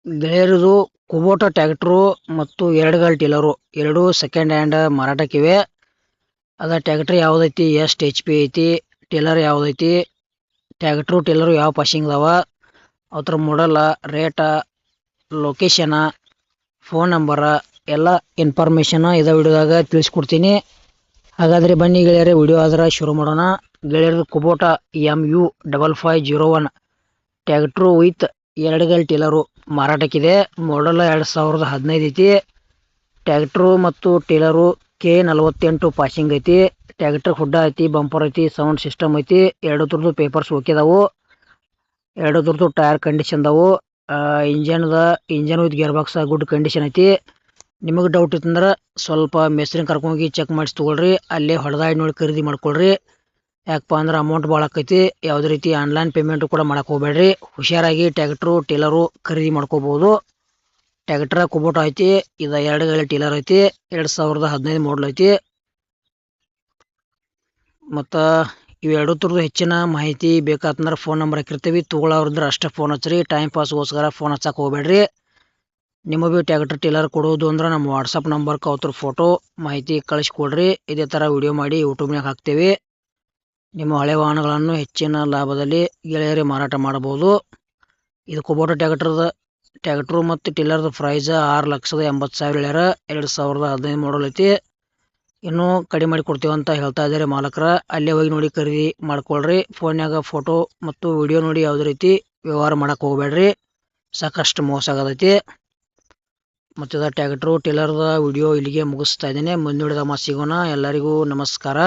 ಗೆಳೆಯರದು Kubota tractor ಮತ್ತು ಎರಡು ಗಾಲ್ tiller ಎರಡು ಸೆಕೆಂಡ್ ಹ್ಯಾಂಡ್ ಮಾರಾಟಕ್ಕಿವೆ. ಅದ ಟ್ರ್ಯಾಕ್ಟರ್ ಯಾವ್ದೈತಿ, ಎಷ್ಟು HP ಐತಿ, ಟಿಲ್ಲರ್ ಯಾವ್ದೈತಿ, ಟ್ರ್ಯಾಕ್ಟರು ಟಿಲ್ಲರು ಯಾವ ಪಾಸಿಂಗ್ ಅದಾವ, ಅದ್ರ ಮಾಡಲ್ಲ, ರೇಟ, ಲೊಕೇಶನ, ಫೋನ್ ನಂಬರ ಎಲ್ಲ ಇನ್ಫಾರ್ಮೇಶನ್ ಇದ ವಿಡಿಯೋದಾಗ ತಿಳಿಸ್ಕೊಡ್ತೀನಿ. ಹಾಗಾದ್ರೆ ಬನ್ನಿ ಗೆಳೆಯರೆ, ವಿಡಿಯೋ ಆದ್ರೆ ಶುರು ಮಾಡೋಣ. ಗೆಳೆಯರದು ಕುಬೋಟಾ MU5501 ಟ್ರ್ಯಾಕ್ಟರು ವಿತ್ ಎರಡು ಗಾಲ್ ಟಿಲ್ಲರು ಮಾರಾಟಕ್ಕಿದೆ. ಮಾಡಲ್ 2015 ಐತಿ. ಟ್ರ್ಯಾಕ್ಟರು ಮತ್ತು ಟಿಲ್ಲರು K48 ಪಾಸಿಂಗ್ ಐತಿ. ಟ್ರ್ಯಾಕ್ಟರ್ ಹುಡ್ಡ ಐತಿ, ಬಂಪರ್ ಐತಿ, ಸೌಂಡ್ ಸಿಸ್ಟಮ್ ಐತಿ. ಎರಡು ತುರ್ದು ಪೇಪರ್ಸ್ ಹೋಗಿದಾವು. ಎರಡು ತುರ್ದು ಟೈರ್ ಕಂಡೀಷನ್ ಅದಾವು. Engine with gear box good condition ಐತಿ. ನಿಮಗೆ ಡೌಟ್ ಇತ್ತಂದ್ರೆ ಸ್ವಲ್ಪ ಮೆಸ್ರಿನ ಕರ್ಕೊಂಡೋಗಿ ಚೆಕ್ ಮಾಡಿಸಿ ತಗೊಳ್ರಿ. ಅಲ್ಲೇ ಹೊಡೆದಾಡಿ ನೋಡಿ ಖರೀದಿ ಮಾಡ್ಕೊಳ್ರಿ. ಯಾಕಪ್ಪ ಅಂದ್ರೆ ಅಮೌಂಟ್ ಭಾಳ ಆಕೈತಿ. ಯಾವುದೇ ರೀತಿ ಆನ್ಲೈನ್ ಪೇಮೆಂಟ್ ಕೂಡ ಮಾಡಕ್ಕೆ ಹೋಗ್ಬೇಡ್ರಿ. ಹುಷಾರಾಗಿ ಟ್ರ್ಯಾಕ್ಟರು ಟಿಲ್ಲರು ಖರೀದಿ ಮಾಡ್ಕೋಬಹುದು. ಟ್ರ್ಯಾಕ್ಟರ್ ಕುಬೋಟಾ ಐತಿ. ಇದು ಎರಡು ಗಾಲಿ ಟಿಲ್ಲರ್ ಐತಿ. 2015 ಮಾಡಲ್ ಐತಿ. ಮತ್ತು ಇವೆರಡು ಥರದ್ದು ಹೆಚ್ಚಿನ ಮಾಹಿತಿ ಬೇಕಾತಂದ್ರೆ ಫೋನ್ ನಂಬರ್ ಹಾಕಿರ್ತೀವಿ. ತಗೊಳ್ಳೋರಿದ್ರೆ ಅಷ್ಟೇ ಫೋನ್ ಹಚ್ಚ್ರಿ. ಟೈಮ್ ಪಾಸ್ಗೋಸ್ಕರ ಫೋನ್ ಹಚ್ಚಕ್ಕೆ ಹೋಗ್ಬೇಡ್ರಿ. ನಿಮಗೆ ಟ್ರ್ಯಾಕ್ಟರ್ ಟಿಲ್ಲರ್ ಕೊಡೋದು ಅಂದ್ರೆ ನಮ್ಮ ವಾಟ್ಸಪ್ ನಂಬರ್ಗೆ ಅವ್ರ ಫೋಟೋ ಮಾಹಿತಿ ಕಳಿಸ್ಕೊಡ್ರಿ. ಇದೇ ಥರ ವಿಡಿಯೋ ಮಾಡಿ ಯೂಟ್ಯೂಬ್ನಾಗ ಹಾಕ್ತೇವೆ. ನಿಮ್ಮ ಹಳೆ ವಾಹನಗಳನ್ನು ಹೆಚ್ಚಿನ ಲಾಭದಲ್ಲಿ ಗೆಳೆಯರೇ ಮಾರಾಟ ಮಾಡಬಹುದು. ಇದು ಕುಬೋಟಾ ಟ್ರ್ಯಾಕ್ಟರು ಮತ್ತು ಟಿಲ್ಲರ್ದು ಪ್ರೈಸ್ 6,80,000 ಹೇಳ್ಯಾರ. 2015 ಮಾಡಲ್ ಐತಿ. ಇನ್ನೂ ಕಡಿಮೆ ಮಾಡಿ ಕೊಡ್ತೀವಿ ಅಂತ ಹೇಳ್ತಾ ಇದ್ದಾರೆ ಮಾಲಕರ. ಅಲ್ಲೇ ಹೋಗಿ ನೋಡಿ ಖರೀದಿ ಮಾಡ್ಕೊಳ್ರಿ. ಫೋನ್ಯಾಗ ಫೋಟೋ ಮತ್ತು ವಿಡಿಯೋ ನೋಡಿ ಯಾವುದೇ ರೀತಿ ವ್ಯವಹಾರ ಮಾಡಕ್ಕೆ ಹೋಗ್ಬೇಡ್ರಿ. ಸಾಕಷ್ಟು ಮೋಸ ಆಗತೈತಿ. ಮತ್ತು ಟ್ರ್ಯಾಕ್ಟರು ಟಿಲ್ಲರ್ದ ವಿಡಿಯೋ ಇಲ್ಲಿಗೆ ಮುಗಿಸ್ತಾ ಇದ್ದೇನೆ. ಮುಂದಿನ ವಿಡಿಯೋದಾಗ ಸಿಗೋಣ. ಎಲ್ಲರಿಗೂ ನಮಸ್ಕಾರ.